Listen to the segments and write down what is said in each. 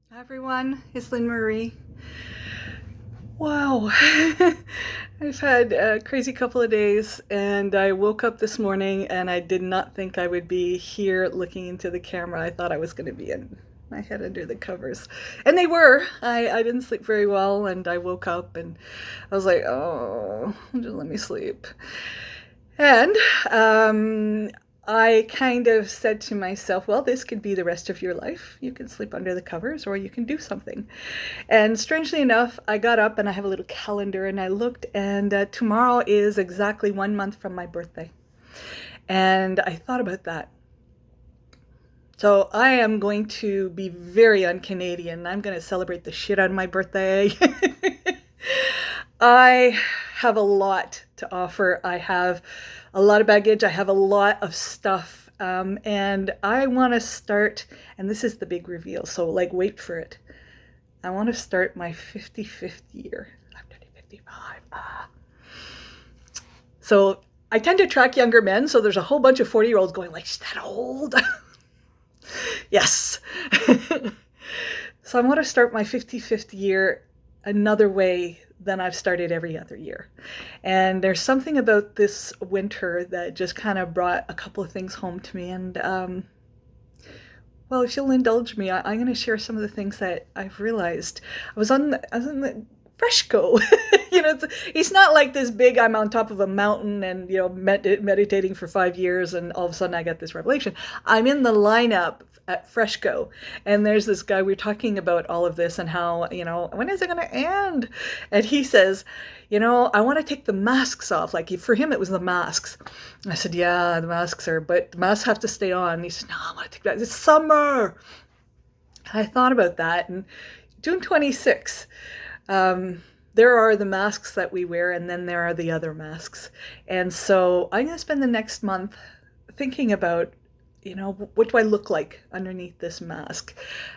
Hi everyone, it's Lynn Marie. Wow, I've had a crazy couple of days, and I woke up this morning and I did not think I would be here looking into the camera. I thought I was going to be in my head under the covers, and they were. I didn't sleep very well, and I woke up and I was like, oh, just let me sleep. And I kind of said to myself, well, this could be the rest of your life. You can sleep under the covers or you can do something. And strangely enough, I got up and I have a little calendar and I looked, and tomorrow is exactly 1 month from my birthday. And I thought about that. So I am going to be very un-Canadian. I'm going to celebrate the shit out of my birthday. I have a lot to offer. I have a lot of baggage. I have a lot of stuff. And I want to start, and this is the big reveal, so like wait for it. I want to start my 55th year. I'm turning 55. So I tend to attract younger men, so there's a whole bunch of 40-year-olds going like, is that old? Yes. So I want to start my 55th year another way than I've started every other year. And there's something about this winter that just kind of brought a couple of things home to me. And well, if you'll indulge me, I'm going to share some of the things that I've realized. I was on the Fresco. He's not like this big, I'm on top of a mountain and, meditating for 5 years and all of a sudden I get this revelation. I'm in the lineup at Fresco, and there's this guy, we're talking about all of this and how, when is it going to end? And he says, I want to take the masks off. Like for him, it was the masks. I said, yeah, but the masks have to stay on. And he said, no, I want to take that. It's summer. I thought about that. And June 26th, there are the masks that we wear, and then there are the other masks. And so I'm going to spend the next month thinking about, what do I look like underneath this mask?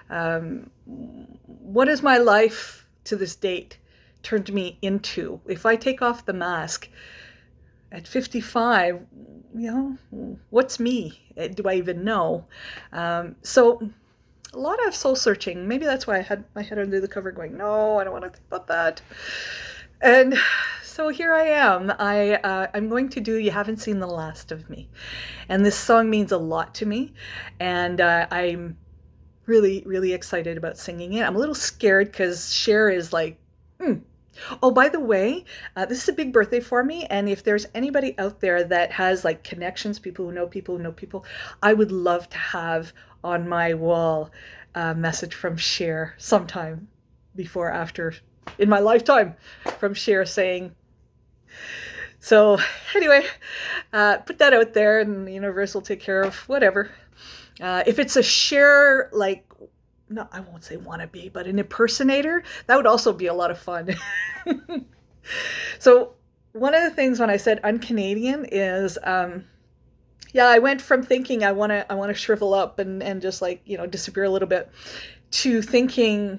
What is my life to this date turned me into? If I take off the mask at 55, what's me? Do I even know? So a lot of soul searching. Maybe that's why I had my head under the cover going, no, I don't want to think about that. And so here I am. I'm going to do You Haven't Seen the Last of Me. And this song means a lot to me. And I'm really, really excited about singing it. I'm a little scared because Cher is like, Oh, by the way, this is a big birthday for me. And if there's anybody out there that has like connections, people who know people, I would love to have on my wall a message from Cher sometime before, after, in my lifetime, from Cher saying, so anyway, put that out there and the universe will take care of whatever. If it's a Cher, like, no, I won't say wannabe, but an impersonator, that would also be a lot of fun. So one of the things when I said un-Canadian is, yeah, I went from thinking I want to shrivel up and just like, disappear a little bit, to thinking,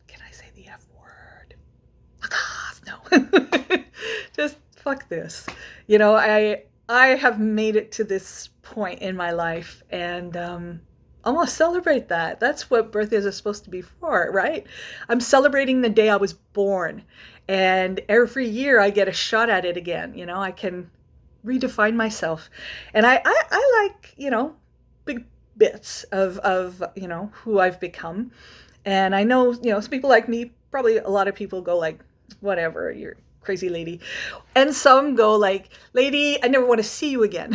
can I say the F word? Fuck off. No. Just fuck this. I have made it to this point in my life, and I want to celebrate that. That's what birthdays are supposed to be for, right? I'm celebrating the day I was born. And every year I get a shot at it again. I can redefine myself. And I like, big bits of who I've become. And I know, some people like me, probably a lot of people go like, whatever, you're crazy lady. And some go like, lady, I never want to see you again.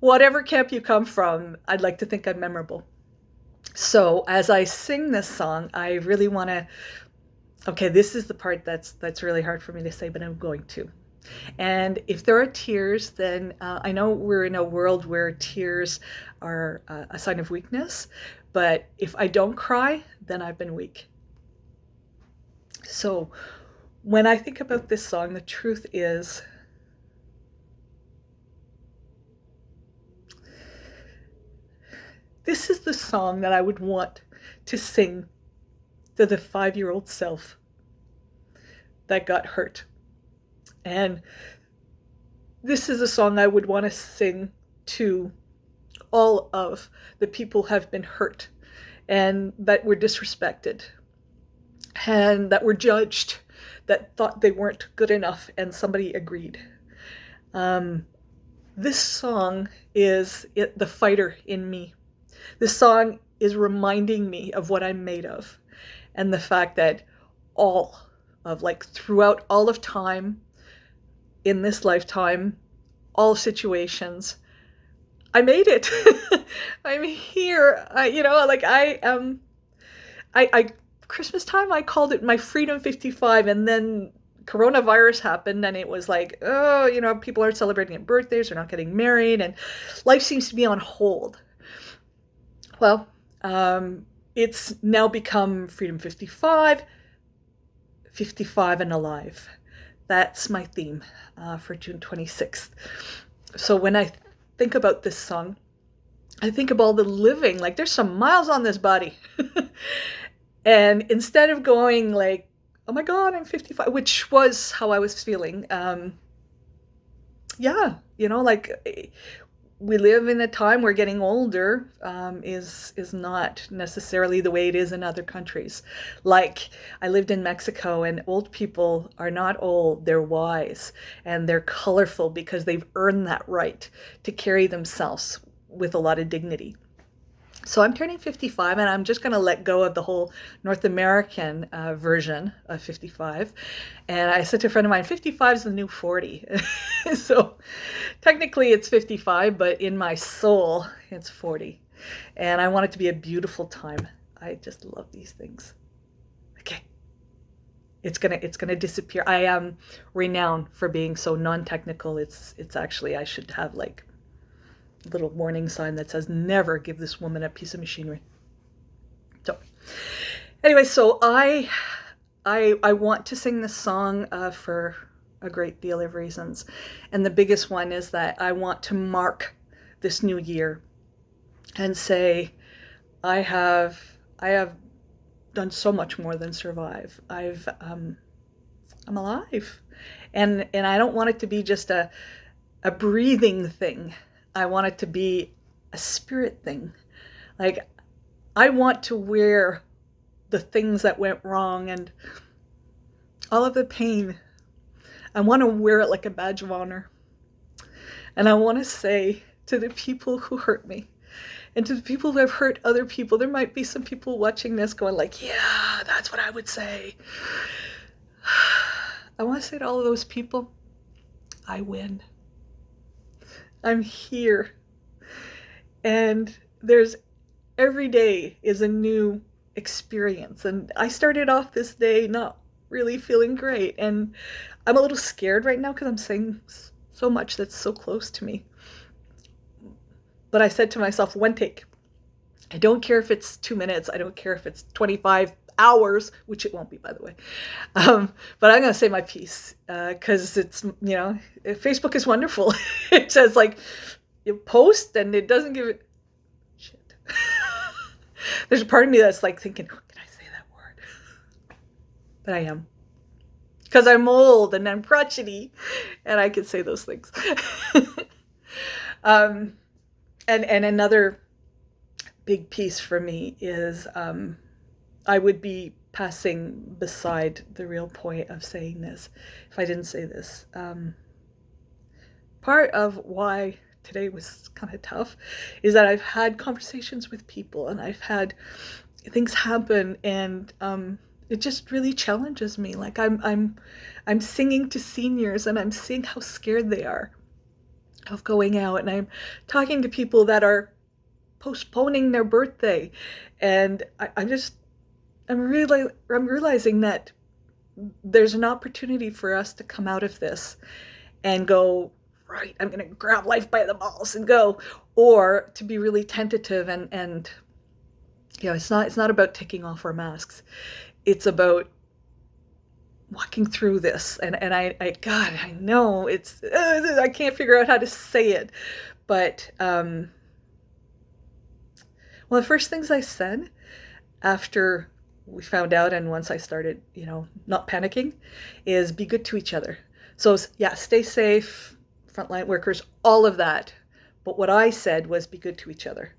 Whatever camp you come from, I'd like to think I'm memorable. So as I sing this song, I really want to, okay, this is the part that's really hard for me to say, but I'm going to. And if there are tears, then I know we're in a world where tears are a sign of weakness, but if I don't cry, then I've been weak. So when I think about this song, the truth is, this is the song that I would want to sing to the 5-year-old self that got hurt. And this is a song I would want to sing to all of the people who have been hurt and that were disrespected, and that were judged, that thought they weren't good enough, and somebody agreed. Um, this song is the fighter in me. This song is reminding me of what I'm made of, and the fact that all of, like, throughout all of time, in this lifetime, all situations, I made it. I'm here. I Christmas time, I called it my Freedom 55, and then coronavirus happened, and it was like, oh, people aren't celebrating birthdays, they're not getting married, and life seems to be on hold. Well, it's now become Freedom 55, 55 and alive. That's my theme for June 26th. So when I think about this song, I think of all the living, like there's some miles on this body. And instead of going like, oh my God, I'm 55, which was how I was feeling. Like we live in a time where getting older is not necessarily the way it is in other countries. Like, I lived in Mexico, and old people are not old, they're wise, and they're colorful because they've earned that right to carry themselves with a lot of dignity. So I'm turning 55, and I'm just going to let go of the whole North American version of 55. And I said to a friend of mine, 55 is the new 40. So technically it's 55, but in my soul, it's 40. And I want it to be a beautiful time. I just love these things. Okay. It's gonna disappear. I am renowned for being so non-technical. It's actually, I should have like little warning sign that says never give this woman a piece of machinery. So anyway, so I want to sing this song for a great deal of reasons, and the biggest one is that I want to mark this new year and say I have done so much more than survive. I'm alive, and I don't want it to be just a breathing thing. I want it to be a spirit thing. Like, I want to wear the things that went wrong and all of the pain. I want to wear it like a badge of honor. And I want to say to the people who hurt me, and to the people who have hurt other people, there might be some people watching this going like, yeah, that's what I would say. I want to say to all of those people, I win. I'm here. And every day is a new experience. And I started off this day not really feeling great. And I'm a little scared right now because I'm saying so much that's so close to me. But I said to myself, one take. I don't care if it's 2 minutes. I don't care if it's 25 hours, which it won't be, by the way. But I'm going to say my piece because it's, Facebook is wonderful. It says like, you post and it doesn't give it shit. There's a part of me that's like thinking, can I say that word? But I am. Because I'm old and I'm crotchety and I can say those things. And another big piece for me is I would be passing beside the real point of saying this if I didn't say this. Part of why today was kind of tough is that I've had conversations with people and I've had things happen, and it just really challenges me. Like I'm singing to seniors and I'm seeing how scared they are of going out, and I'm talking to people that are postponing their birthday, and I'm realizing that there's an opportunity for us to come out of this and go, right, I'm going to grab life by the balls and go, or to be really tentative and it's not about taking off our masks. It's about walking through this. And God, I know it's, I can't figure out how to say it, but, one of the first things I said after we found out, and once I started, not panicking, is be good to each other. So yeah, stay safe, frontline workers, all of that. But what I said was be good to each other.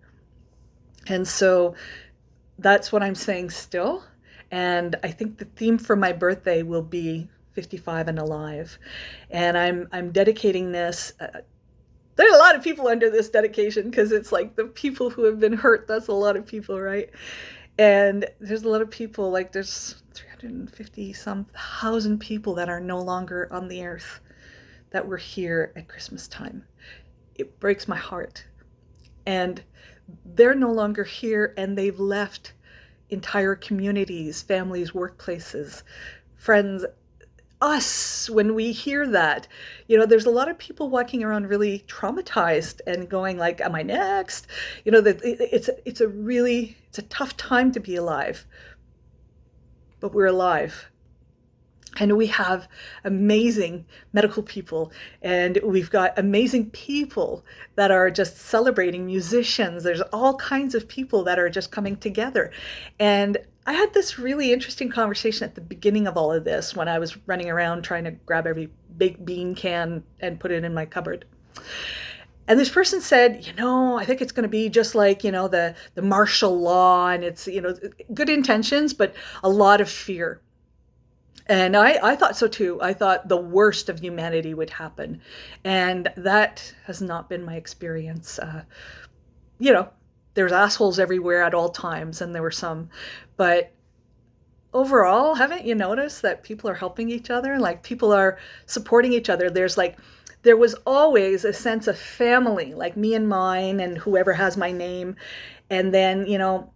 And so that's what I'm saying still. And I think the theme for my birthday will be 55 and alive. And I'm dedicating this. There are a lot of people under this dedication because it's like the people who have been hurt. That's a lot of people, right? And there's a lot of people, like there's 350 some thousand people that are no longer on the earth that were here at Christmas time. It breaks my heart. And they're no longer here, and they've left entire communities, families, workplaces, friends, us. When we hear that, there's a lot of people walking around really traumatized and going like, am I next? That it's a tough time to be alive, but we're alive. And we have amazing medical people, and we've got amazing people that are just celebrating, musicians. There's all kinds of people that are just coming together. And I had this really interesting conversation at the beginning of all of this when I was running around trying to grab every baked bean can and put it in my cupboard. And this person said, I think it's going to be just like, the martial law, and it's, good intentions, but a lot of fear. And I thought so too. I thought the worst of humanity would happen. And that has not been my experience. There's assholes everywhere at all times, and there were some. But overall, haven't you noticed that people are helping each other? Like, people are supporting each other. There was always a sense of family, like me and mine and whoever has my name. And then,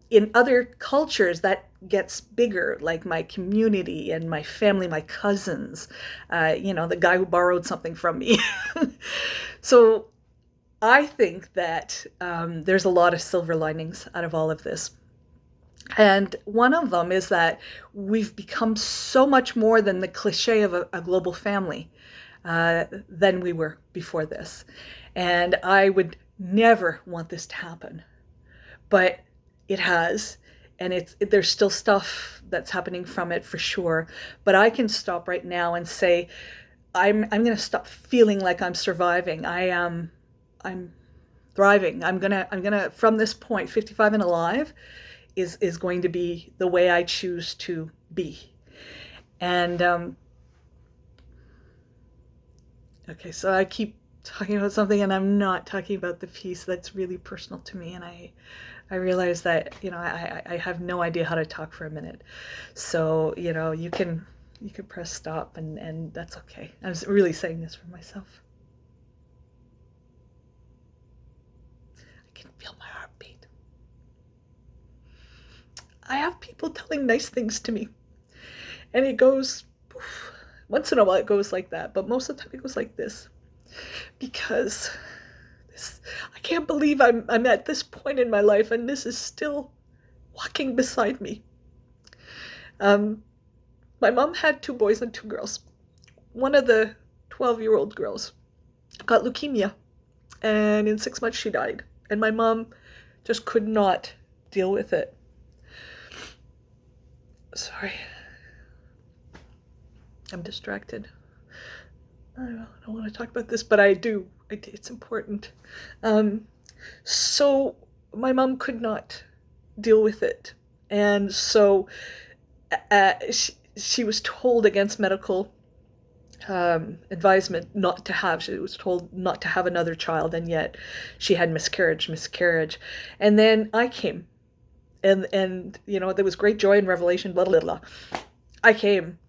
in other cultures that gets bigger, like my community and my family, my cousins, the guy who borrowed something from me. So I think that there's a lot of silver linings out of all of this. And one of them is that we've become so much more than the cliche of a global family than we were before this. And I would never want this to happen. But it has, and there's still stuff that's happening from it for sure. But I can stop right now and say, I'm going to stop feeling like I'm surviving. I'm thriving. I'm gonna from this point, 55 and alive is going to be the way I choose to be. And okay, so I keep talking about something, and I'm not talking about the piece that's really personal to me, and I realize that I have no idea how to talk for a minute. So you can press stop, and that's okay. I was really saying this for myself. I can feel my heartbeat. I have people telling nice things to me, and it goes poof. Once in a while it goes like that, but most of the time it goes like this, because I can't believe I'm at this point in my life, and this is still walking beside me. My mom had 2 boys and 2 girls. One of the 12-year-old girls got leukemia, and in 6 months she died. And my mom just could not deal with it. Sorry. I'm distracted. I don't want to talk about this, but I do. It's important. So my mom could not deal with it. And so she was told against medical advisement not to have. She was told not to have another child, and yet she had miscarriage. And then I came. And there was great joy and revelation, blah, blah, blah. I came.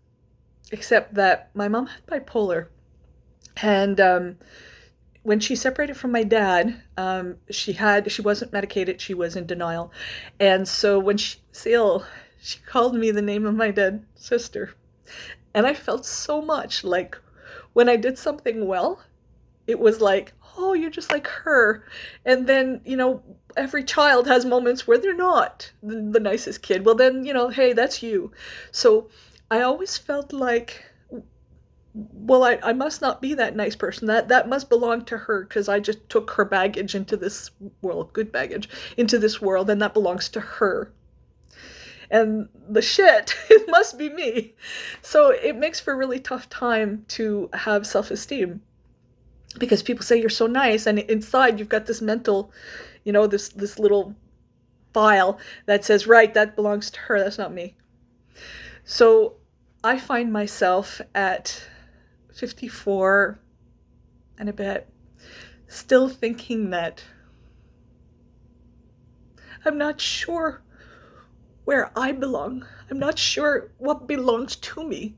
Except that my mom had bipolar. And when she separated from my dad, she wasn't medicated, she was in denial. And so when she was ill, she called me the name of my dead sister. And I felt so much like when I did something well, it was like, oh, you're just like her. And then, every child has moments where they're not the nicest kid. Well, then, hey, that's you. So I always felt like, well, I must not be that nice person. That must belong to her, because I just took her baggage into this world, good baggage, into this world, and that belongs to her. And the shit, it must be me. So it makes for a really tough time to have self-esteem, because people say you're so nice, and inside you've got this mental, this little file that says, right, that belongs to her, that's not me. So I find myself at 54 and a bit still thinking that I'm not sure where I belong. I'm not sure what belongs to me.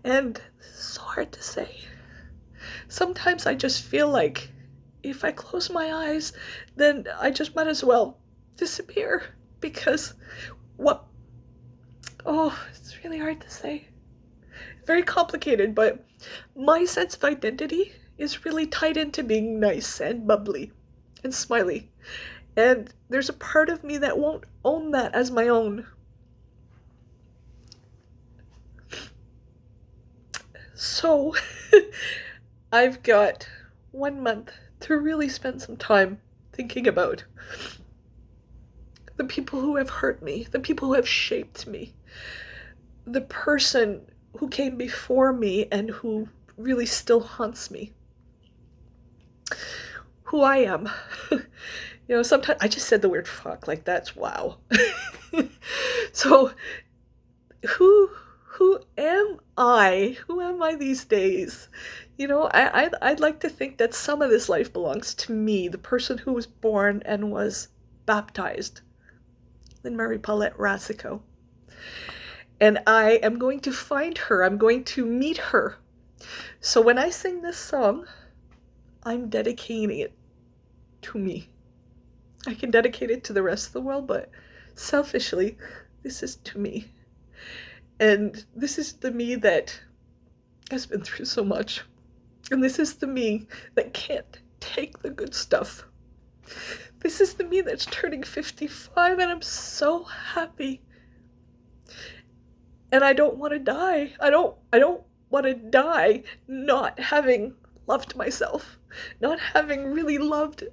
And it's so hard to say. Sometimes I just feel like if I close my eyes, then I just might as well disappear, because what, oh, it's really hard to say. Very complicated, but my sense of identity is really tied into being nice and bubbly and smiley. And there's a part of me that won't own that as my own. So I've got 1 month to really spend some time thinking about the people who have hurt me, the people who have shaped me, the person who came before me and who really still haunts me, who I am. You know, sometimes I just said the word fuck, like that's wow. So who am I? Who am I these days? You know, I'd like to think that some of this life belongs to me, the person who was born and was baptized in Mary Paulette Rasico. And I am going to find her. I'm going to meet her. So when I sing this song, I'm dedicating it to me. I can dedicate it to the rest of the world, but selfishly, this is to me. And this is the me that has been through so much. And this is the me that can't take the good stuff. This is the me that's turning 55, and I'm so happy. And I don't want to die. I don't want to die not having loved myself, not having really loved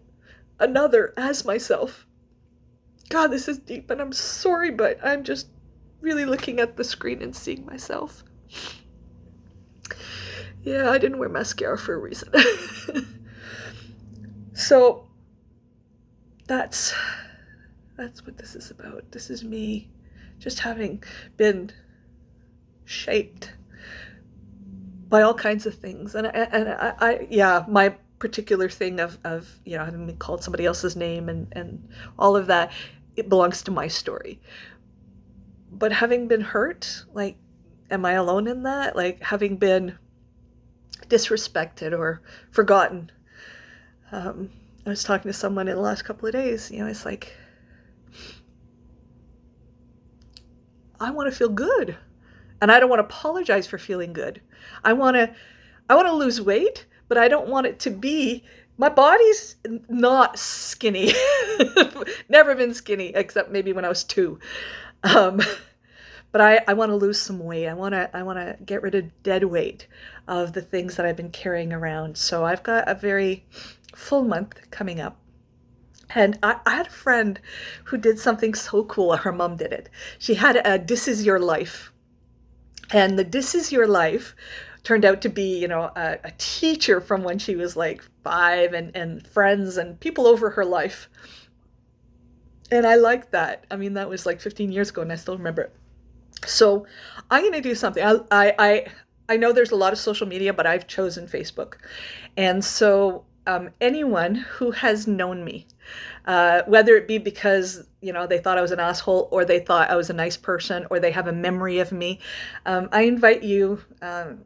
another as myself. God, this is deep, and I'm sorry, but I'm just really looking at the screen and seeing myself. Yeah, I didn't wear mascara for a reason. So that's what this is about. This is me just having been shaped by all kinds of things. And I yeah, my particular thing of you know, having been called somebody else's name and all of that, it belongs to my story. But having been hurt, like, am I alone in that? Like, having been disrespected or forgotten. I was talking to someone in the last couple of days, you know, it's like, I want to feel good. And I don't want to apologize for feeling good. I want to lose weight, but I don't want it to be, my body's not skinny. Never been skinny, except maybe when I was 2. But I want to lose some weight. I want to get rid of dead weight of the things that I've been carrying around. So I've got a very full month coming up. And I had a friend who did something so cool. Her mom did it. She had a This Is Your Life. And the This Is Your Life turned out to be, you know, a teacher from when she was like 5, and friends and people over her life. And I liked that. I mean, that was like 15 years ago, and I still remember it. So I'm going to do something. I know there's a lot of social media, but I've chosen Facebook. And so anyone who has known me, whether it be because, you know, they thought I was an asshole, or they thought I was a nice person, or they have a memory of me, I invite you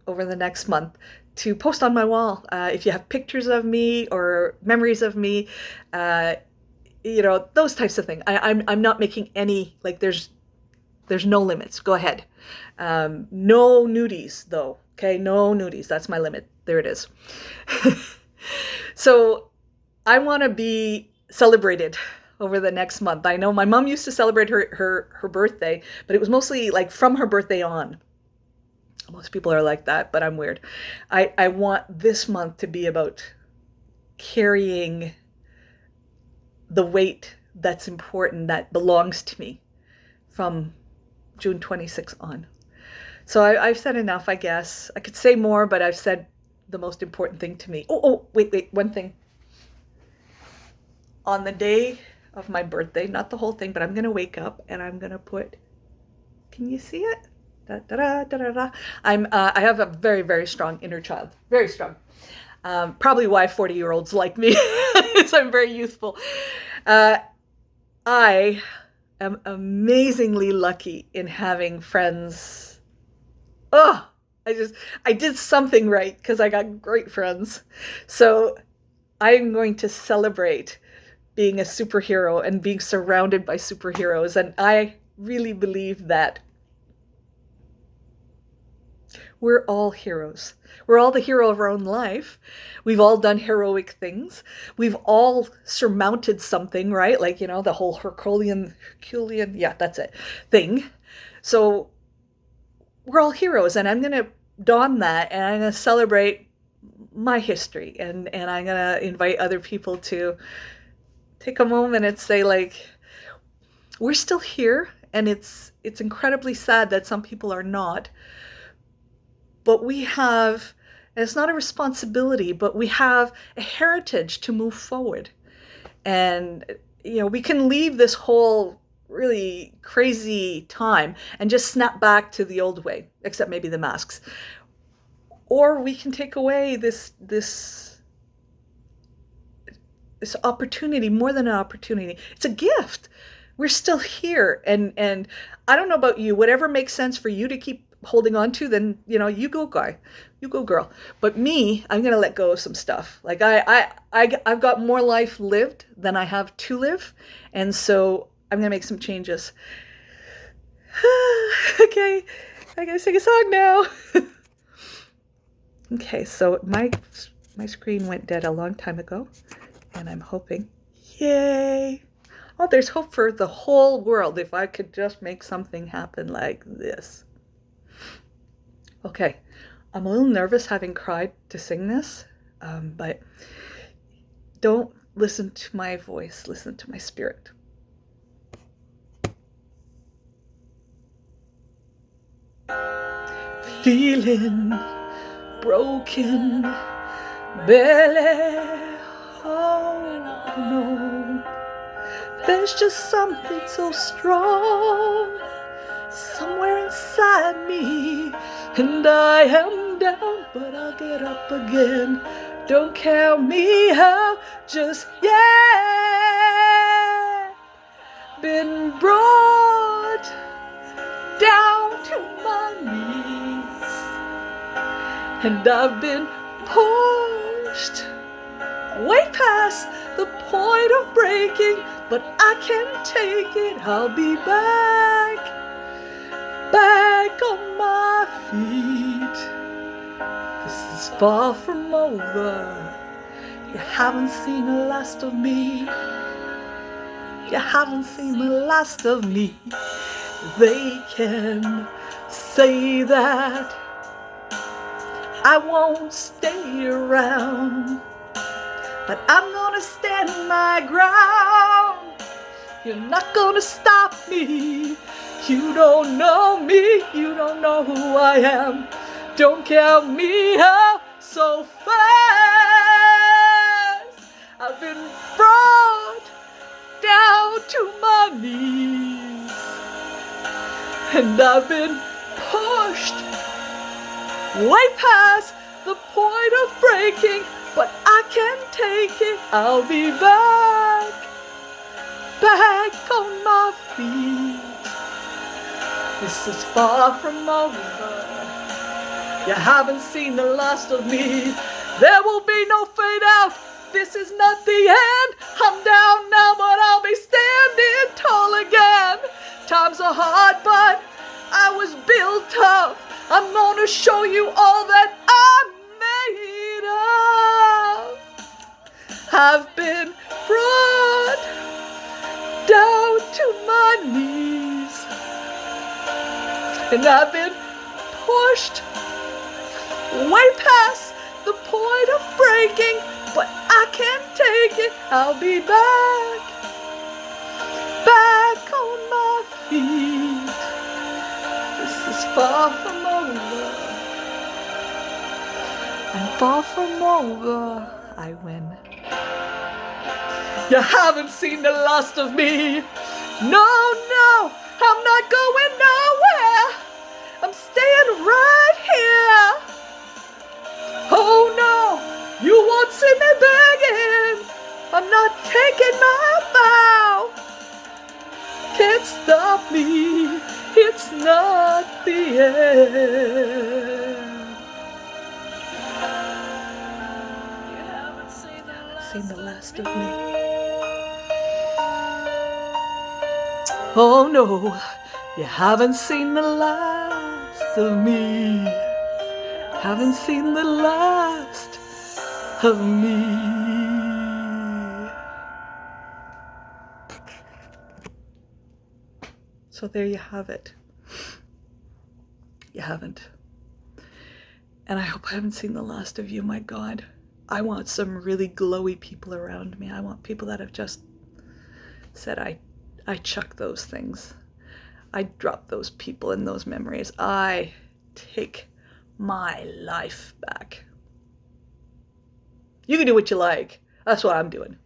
over the next month to post on my wall. If you have pictures of me or memories of me, you know, those types of things. I'm not making any, like, there's no limits. Go ahead. No nudies, though. Okay, no nudies. That's my limit. There it is. So I want to be celebrated over the next month. I know my mom used to celebrate her birthday, but it was mostly like from her birthday on. Most people are like that, but I'm weird. I want this month to be about carrying the weight that's important, that belongs to me from June 26th on. So I've said enough, I guess. I could say more, but I've said the most important thing to me. Wait, one thing. On the day of my birthday, not the whole thing, but I'm going to wake up and I'm going to put, can you see it? Da, da, da, da, da, da. I have a very, very strong inner child, very strong. Probably why 40-year-olds like me is I'm very youthful. I am amazingly lucky in having friends. Oh, I did something right because I got great friends. So I'm going to celebrate being a superhero and being surrounded by superheroes. And I really believe that we're all heroes. We're all the hero of our own life. We've all done heroic things. We've all surmounted something, right? Like, the whole Herculean, yeah, that's it, thing. So we're all heroes, and I'm going to don that, and I'm going to celebrate my history, and I'm going to invite other people to take a moment and say, like, we're still here, and it's incredibly sad that some people are not. But we have, and it's not a responsibility, but we have a heritage to move forward. And, we can leave this whole really crazy time and just snap back to the old way, except maybe the masks. Or we can take away this opportunity, more than an opportunity. It's a gift. We're still here. And I don't know about you, whatever makes sense for you to keep holding on to, then you go, guy, you go, girl. But me, I'm gonna let go of some stuff. Like I've got more life lived than I have to live, and so I'm gonna make some changes. Okay, I gotta sing a song now. Okay, so my screen went dead a long time ago, and I'm hoping, yay! Oh, there's hope for the whole world if I could just make something happen like this. Okay, I'm a little nervous having cried to sing this, but don't listen to my voice, listen to my spirit. Feeling broken, belly, oh no, there's just something so strong somewhere inside me, and I am down, but I'll get up again. Don't count me out just yet. Been brought down to my knees, and I've been pushed way past the point of breaking, but I can't take it. I'll be back on my feet. This is far from over. You haven't seen the last of me. You haven't seen the last of me. They can say that I won't stay around, but I'm gonna stand my ground. You're not gonna stop me. You don't know me, you don't know who I am. Don't count me out so fast. I've been brought down to my knees, and I've been pushed way past the point of breaking, but I can't take it. I'll be back on my feet. This is far from over. You haven't seen the last of me. There will be no fade out. This is not the end. I'm down now, but I'll be standing tall again. Times are hard, but I was built tough. I'm gonna show you all that I'm made of. I've been brought down to my knees, and I've been pushed way past the point of breaking, but I can't take it. I'll be back on my feet. This is far from over, and far from over I win. You haven't seen the last of me. No, no, I'm not going nowhere. I'm staying right here. Oh no, you won't see me begging. I'm not taking my bow. Can't stop me, it's not the end. You haven't seen the last of me. Oh no, you haven't seen the last of me. Haven't seen the last of me. So there you have it. You haven't. And I hope I haven't seen the last of you, my God. I want some really glowy people around me. I want people that have just said, I chuck those things. I drop those people and those memories. I take my life back. You can do what you like. That's what I'm doing.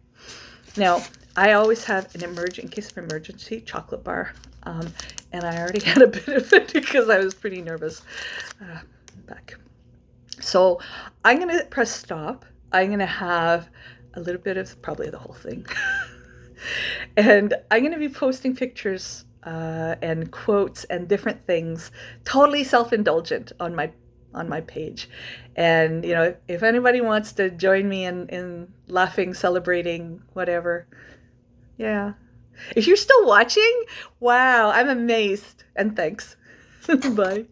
Now, I always have an in case of emergency, chocolate bar. And I already had a bit of it because I was pretty nervous back. So I'm going to press stop. I'm going to have a little bit of probably the whole thing. And I'm going to be posting pictures and quotes and different things, totally self-indulgent on my page. And, you know, if anybody wants to join me in laughing, celebrating, whatever, yeah. If you're still watching, wow, I'm amazed. And thanks. Bye.